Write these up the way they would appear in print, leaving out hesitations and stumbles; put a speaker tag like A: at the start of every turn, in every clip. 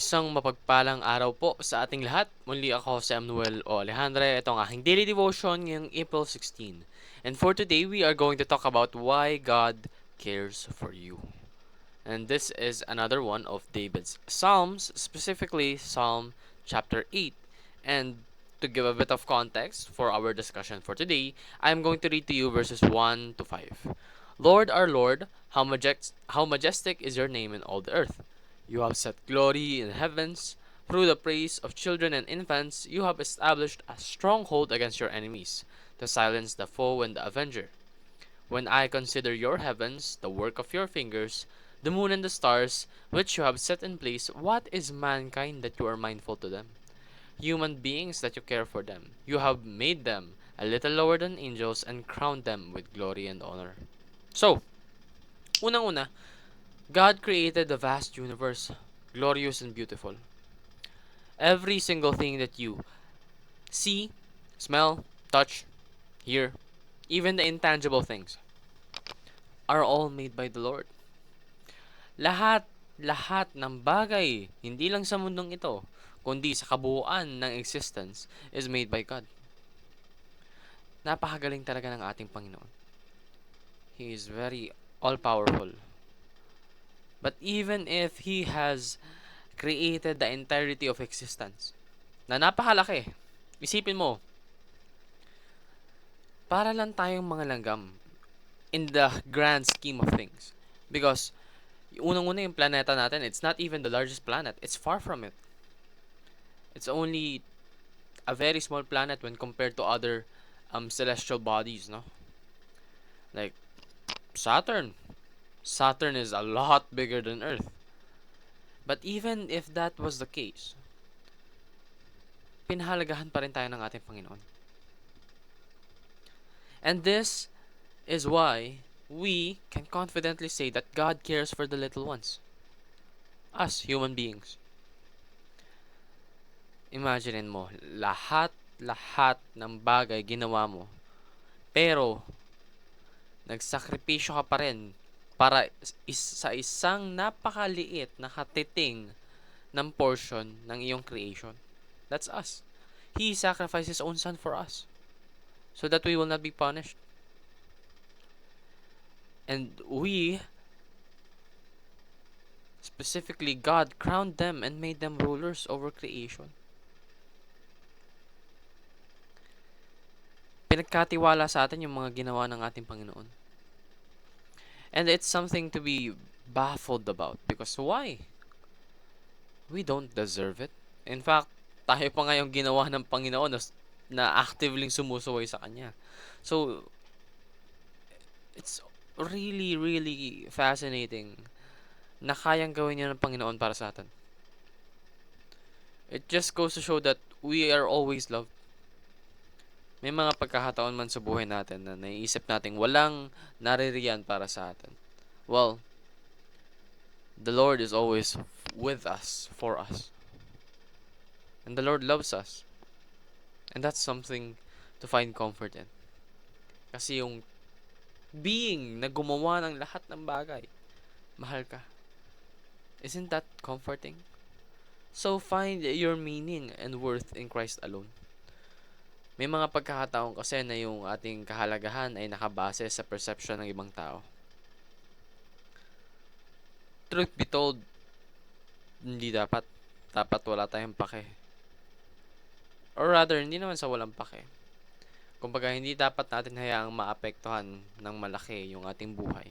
A: Isang mapagpalang araw po sa ating lahat. Muli ako si Emmanuel O. Alejandre. Ito ang aking daily devotion ngayong April 16. And for today, we are going to talk about why God cares for you. And this is another one of David's Psalms, specifically Psalm chapter 8. And to give a bit of context for our discussion for today, I am going to read to you verses 1 to 5. Lord, our Lord, how majestic is your name in all the earth. You have set glory in the heavens. Through the praise of children and infants, you have established a stronghold against your enemies, to silence the foe and the avenger. When I consider your heavens, the work of your fingers, the moon and the stars, which you have set in place, what is mankind that you are mindful to them? Human beings that you care for them. You have made them a little lower than angels and crowned them with glory and honor. So, unang-una, God created the vast universe, glorious and beautiful. Every single thing that you see, smell, touch, hear, even the intangible things, are all made by the Lord. Lahat ng bagay, hindi lang sa mundong ito, kundi sa kabuuan ng existence, is made by God. Napakagaling talaga ng ating Panginoon. He is very all-powerful. But even if He has created the entirety of existence, na napakalaki, isipin mo, para lang tayong mga langgam in the grand scheme of things. Because, unang-una yung planeta natin, it's not even the largest planet. It's far from it. It's only a very small planet when compared to other celestial bodies, no? Like Saturn. Saturn is a lot bigger than Earth. But even if that was the case, pinahalagahan pa rin tayo ng ating Panginoon. And this is why we can confidently say that God cares for the little ones. Us, human beings. Imagine mo, lahat ng bagay ginawa mo. Pero, nagsakripisyo ka pa rin para sa isang napakaliit na katiting ng portion ng iyong creation. That's us. He sacrificed His own Son for us so that we will not be punished. And we, specifically God, crowned them and made them rulers over creation. Pinagkatiwala sa atin yung mga ginawa ng ating Panginoon. And it's something to be baffled about. Because why? We don't deserve it. In fact, tayo pa nga yung ginawa ng Panginoon na actively sumusuway sa Kanya. So, it's really, really fascinating na kayang gawin niya ng Panginoon para sa atin. It just goes to show that we are always loved. May mga pagkakataon man sa buhay natin na naiisip nating walang naririyan para sa atin. Well, the Lord is always with us, for us. And the Lord loves us. And that's something to find comfort in. Kasi yung being na gumawa ng lahat ng bagay, mahal ka. Isn't that comforting? So find your meaning and worth in Christ alone. May mga pagkakataon kasi na yung ating kahalagahan ay nakabase sa perception ng ibang tao. Truth be told, hindi dapat. Dapat wala tayong pake. Or rather, hindi naman sa walang pake. Kumbaga, hindi dapat natin hayaang maapektuhan ng malaki yung ating buhay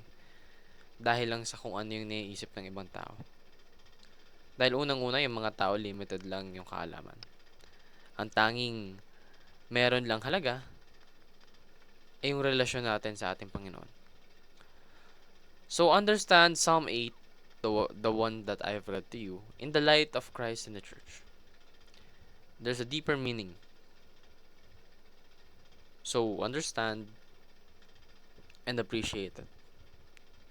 A: dahil lang sa kung ano yung naiisip ng ibang tao. Dahil unang-una, yung mga tao limited lang yung kaalaman. Ang tanging meron lang halaga ay yung relasyon natin sa ating Panginoon. So understand Psalm 8, the one that I've read to you, in the light of Christ in the church. There's a deeper meaning. So understand and appreciate it.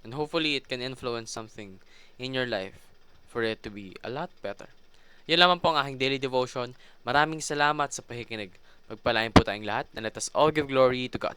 A: And hopefully it can influence something in your life for it to be a lot better. Yan lamang po ang aking daily devotion. Maraming salamat sa pakikinig. Magpalain po tayong lahat, and let us all give glory to God.